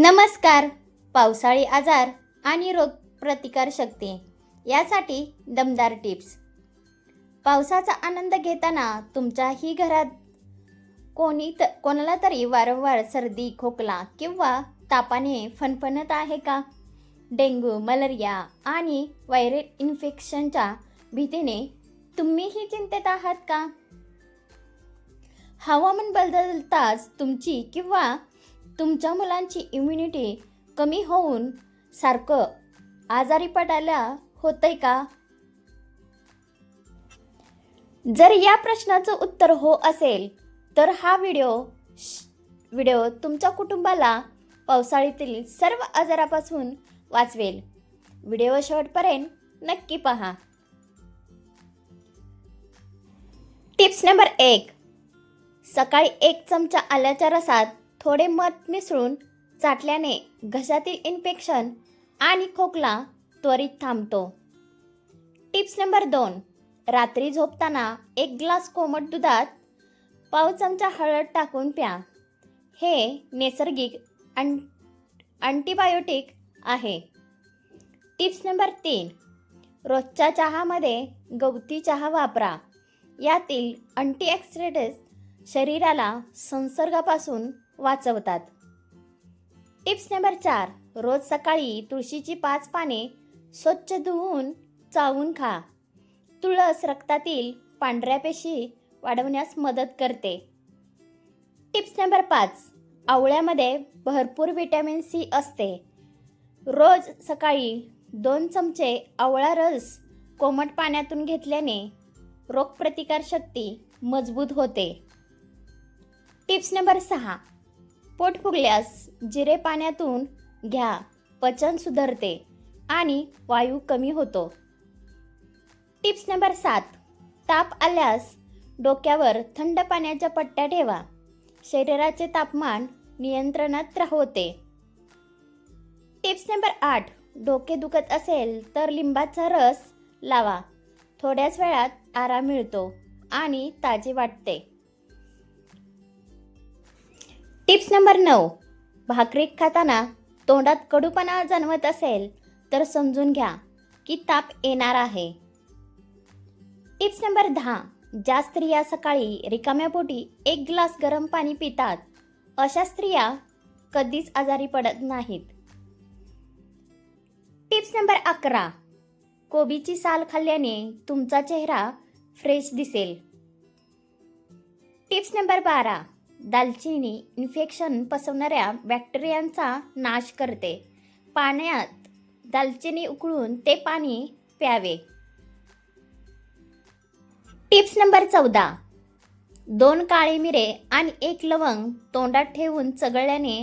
नमस्कार. पावसाळी आजार आणि रोग प्रतिकारशक्ती यासाठी दमदार टिप्स. पावसाचा आनंद घेताना तुमच्याही घरात कोणाला तरी वारंवार सर्दी, खोकला किंवा तापाने फणफणत आहे का? डेंग्यू, मलेरिया आणि व्हायरल इन्फेक्शनच्या भीतीने तुम्हीही चिंतेत आहात का? हवामान बदलताच तुमची किंवा तुमच्या मुलांची इम्युनिटी कमी होऊन सारखं आजारी पडायला होतंय का? जर या प्रश्नाचं उत्तर हो असेल तर हा व्हिडिओ तुमच्या कुटुंबाला पावसाळ्यातील सर्व आजारापासून वाचवेल. व्हिडिओ शेवटपर्यंत नक्की पहा. Tips number 1. सकाळी 1 चमचा आल्याच्या रसात थोडे मध मिसळून चाटल्याने घशातील इन्फेक्शन आणि खोकला त्वरित थांबतो. Tips number 2. रात्री झोपताना 1 ग्लास कोमट दुधात पाव चमचा हळद टाकून प्या. हे नैसर्गिक अँटीबायोटिक आहे. Tips number 3. रोजच्या चहामध्ये गवती चहा वापरा. यातील अँटीऑक्सिडंट्स शरीराला संसर्गापासून वाचवतात. Tips number 4. रोज सकाळी तुळशीची 5 पाने स्वच्छ धुवून चावून खा. तुळस रक्तातील पांढऱ्या पेशी वाढवण्यास मदत करते. Tips number 5. आवळ्यामध्ये भरपूर व्हिटॅमिन सी असते. रोज सकाळी 2 चमचे आवळा रस कोमट पाण्यातून घेतल्याने रोगप्रतिकारशक्ती मजबूत होते. Tips number 6. पोट फुगल्यास जिरे पाण्यातून घ्या. पचन सुधारते आणि वायू कमी होतो. Tips number 7. ताप आल्यास डोक्यावर थंड पाण्याच्या पट्ट्या ठेवा. शरीराचे तापमान नियंत्रणात राहते. Tips number 8. डोके दुखत असेल तर लिंबाचा रस लावा. थोड्याच वेळात आराम मिळतो आणि ताजे वाटते. Tips number 9. भाकरी खाताना तोंडात कडूपणा जाणवत असेल तर समजून घ्या की ताप येणार आहे. Tips number 10. ज्या स्त्रिया सकाळी रिकाम्या पोटी 1 ग्लास गरम पाणी पितात अशा स्त्रिया कधीच आजारी पडत नाहीत. Tips number 11. कोबीची साल खाल्ल्याने तुमचा चेहरा फ्रेश दिसेल. Tips number 12. दालचिनी इन्फेक्शन पसरवणाऱ्या बॅक्टेरियांचा नाश करते. पाण्यात दालचिनी उकळून ते पाणी प्यावे. Tips number 14. 2 काळे मिरे आणि 1 लवंग तोंडात ठेवून चघळल्याने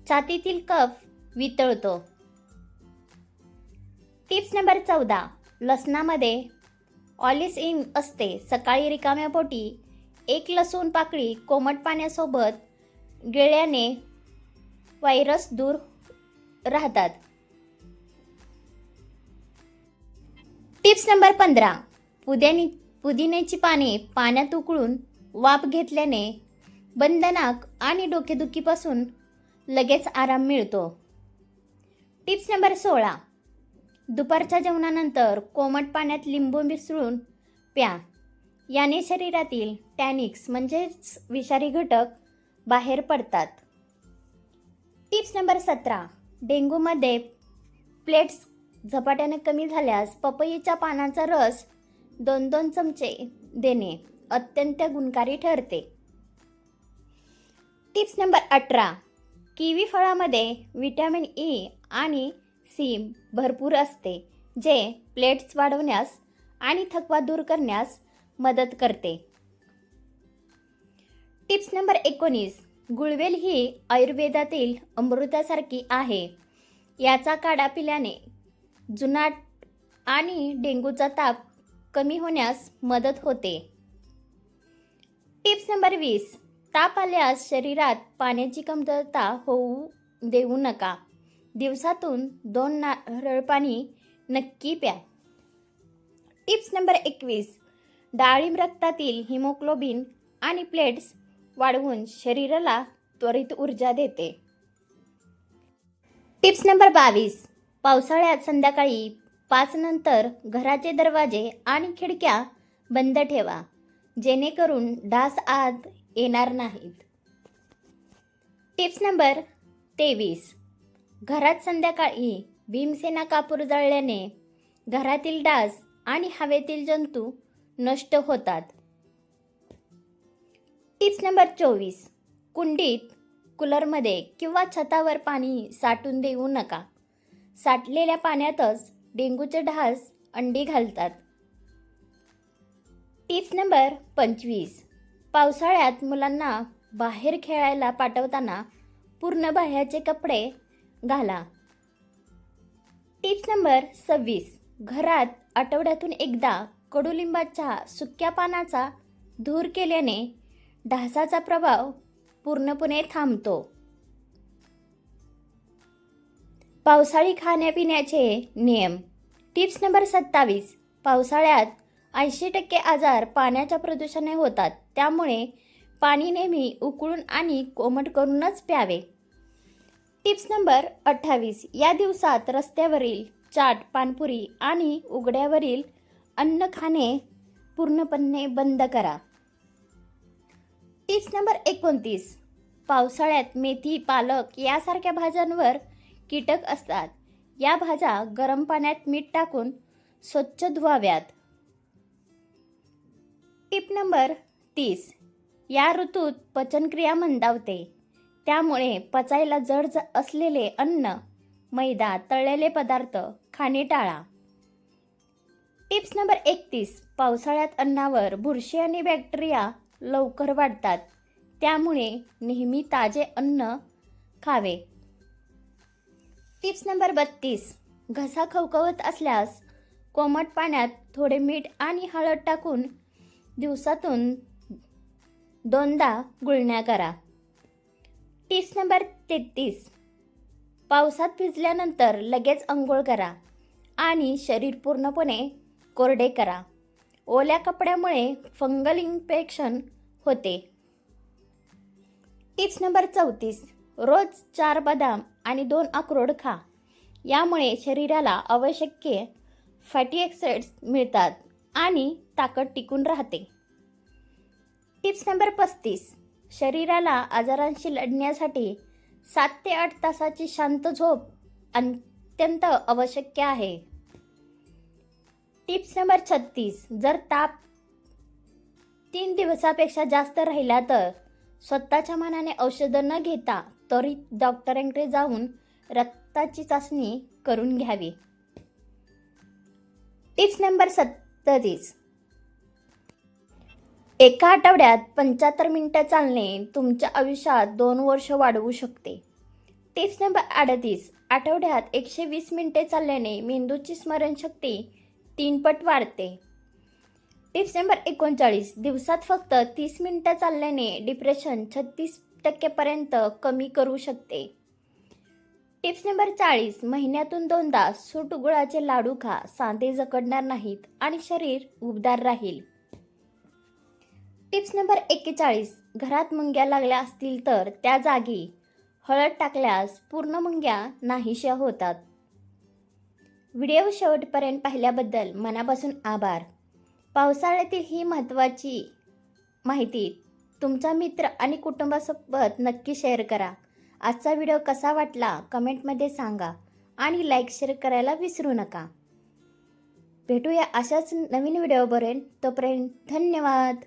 छातीतील कफ वितळतो. Tips number 14. लसणामध्ये ऑलिसिन असते. सकाळी रिकाम्या पोटी 1 लसूण पाकळी कोमट पाण्यासोबत गिळल्याने व्हायरस दूर राहतात. Tips number 15. पुदिन्याची पाने पाण्यात उकळून वाफ घेतल्याने बंद नाक आणि डोकेदुखीपासून लगेच आराम मिळतो. Tips number 16. दुपारच्या जेवणानंतर कोमट पाण्यात लिंबू मिसळून प्या. याने शरीरातील टॅनिक्स म्हणजेच विषारी घटक बाहेर पडतात. Tips number 17. डेंग्यूमध्ये प्लेट्स झपाट्याने कमी झाल्यास पपईच्या पानाचा रस 2-2 चमचे देणे अत्यंत गुणकारी ठरते. Tips number 18. किवी फळामध्ये व्हिटॅमिन ई आणि सी भरपूर असते जे प्लेट्स वाढवण्यास आणि थकवा दूर करण्यास मदत करते. Tips number 19. गुळवेल ही आयुर्वेदातील अमृतासारखी आहे. याचा काढा पिल्याने जुनाट आणि डेंग्यूचा ताप कमी होण्यास मदत होते. Tips number 20. ताप आल्यास शरीरात पाण्याची कमतरता होऊ देऊ नका. दिवसातून 2 नारळ पाणी नक्की प्या. Tips number 21. डाळिंब रक्तातील हिमोग्लोबिन आणि प्लेट्स वाढवून शरीराला त्वरित ऊर्जा देते. Tips number 22. पावसाळ्यात संध्याकाळी 5 नंतर घराचे दरवाजे आणि खिडक्या बंद ठेवा, जेणेकरून डास आत येणार नाहीत. Tips number 23. घरात संध्याकाळी भीमसेना कापूर जाळल्याने घरातील डास आणि हवेतील जंतू नष्ट होतात. Tips number 24. कुंडीत, कूलरमध्ये किंवा छतावर पाणी साठून देऊ नका. साठलेल्या पाण्यातच डेंग्यूचे डास अंडी घालतात. Tips number 25. पावसाळ्यात मुलांना बाहेर खेळायला पाठवताना पूर्ण बाह्याचे कपडे घाला. Tips number 26. घरात आठवड्यातून एकदा कडुलिंबाच्या सुक्या पानाचा धूर केल्याने डासाचा प्रभाव पूर्णपणे थांबतो. पावसाळी खाण्यापिण्याचे नियम. Tips number 27. पावसाळ्यात 80% आजार पाण्याच्या प्रदूषणाने होतात, त्यामुळे पाणी नेहमी उकळून आणि कोमट करूनच प्यावे. Tips number 28. या दिवसात रस्त्यावरील चाट, पानपुरी आणि उघड्यावरील अन्न खाणे पूर्णपणे बंद करा. Tips number 29. पावसाळ्यात मेथी, पालक यासारख्या भाज्यांवर कीटक असतात. या भाज्या गरम पाण्यात मीठ टाकून स्वच्छ धुवाव्यात. Tip number 30. या ऋतूत पचनक्रिया मंदावते, त्यामुळे पचायला जड असलेले अन्न, मैदा, तळलेले पदार्थ खाणे टाळा. Tips number 31. पावसाळ्यात अन्नावर बुरशी आणि बॅक्टेरिया लवकर वाढतात, त्यामुळे नेहमी ताजे अन्न खावे. Tips number 32. घसा खवखवत असल्यास कोमट पाण्यात थोडे मीठ आणि हळद टाकून दिवसातून 2दा गुळण्या करा. Tips number 33. पावसात भिजल्यानंतर लगेच अंघोळ करा आणि शरीर पूर्णपणे कोरडे करा. ओल्या कपड्यामुळे फंगल इन्फेक्शन होते. Tips number 34. रोज 4 बदाम आणि 2 अक्रोड खा. यामुळे शरीराला आवश्यक फॅटी ॲसिड्स मिळतात आणि ताकद टिकून राहते. Tips number 35. शरीराला आजारांशी लढण्यासाठी 7 ते 8 तासाची शांत झोप अत्यंत आवश्यक आहे. Tips number 36. जर ताप 3 दिवसापेक्षा जास्त राहिला तर स्वतःच्या मनाने औषधं न घेता त्वरित डॉक्टरांकडे जाऊन रक्ताची चाचणी करून घ्यावी. Tips number 37. एका आठवड्यात 75 मिनिटं चालणे तुमच्या आयुष्यात 2 वर्ष वाढवू शकते. Tips number 38. आठवड्यात 120 मिनिटे चालल्याने मेंदूची स्मरणशक्ती 3 पट वाढते. Tips number 39. दिवसात फक्त 30 मिनिटं चालल्याने डिप्रेशन 36% कमी करू शकते. Tips number 40. महिन्यातून 2दा सूट गुळाचे लाडू खा. सांधे जखडणार नाहीत आणि शरीर उबदार राहील. Tips number 41. घरात मुंग्या लागल्या असतील तर त्या जागी हळद टाकल्यास पूर्ण मुंग्या नाहीशा होतात. व्हिडिओ शेवटपर्यंत पाहिल्याबद्दल मनापासून आभार. पावसाळ्यातील ही महत्त्वाची माहिती तुमच्या मित्र आणि कुटुंबासोबत नक्की शेअर करा. आजचा व्हिडिओ कसा वाटला कमेंटमध्ये सांगा आणि लाईक शेअर करायला विसरू नका. भेटूया अशाच नवीन व्हिडिओपर्यंत. तोपर्यंत धन्यवाद.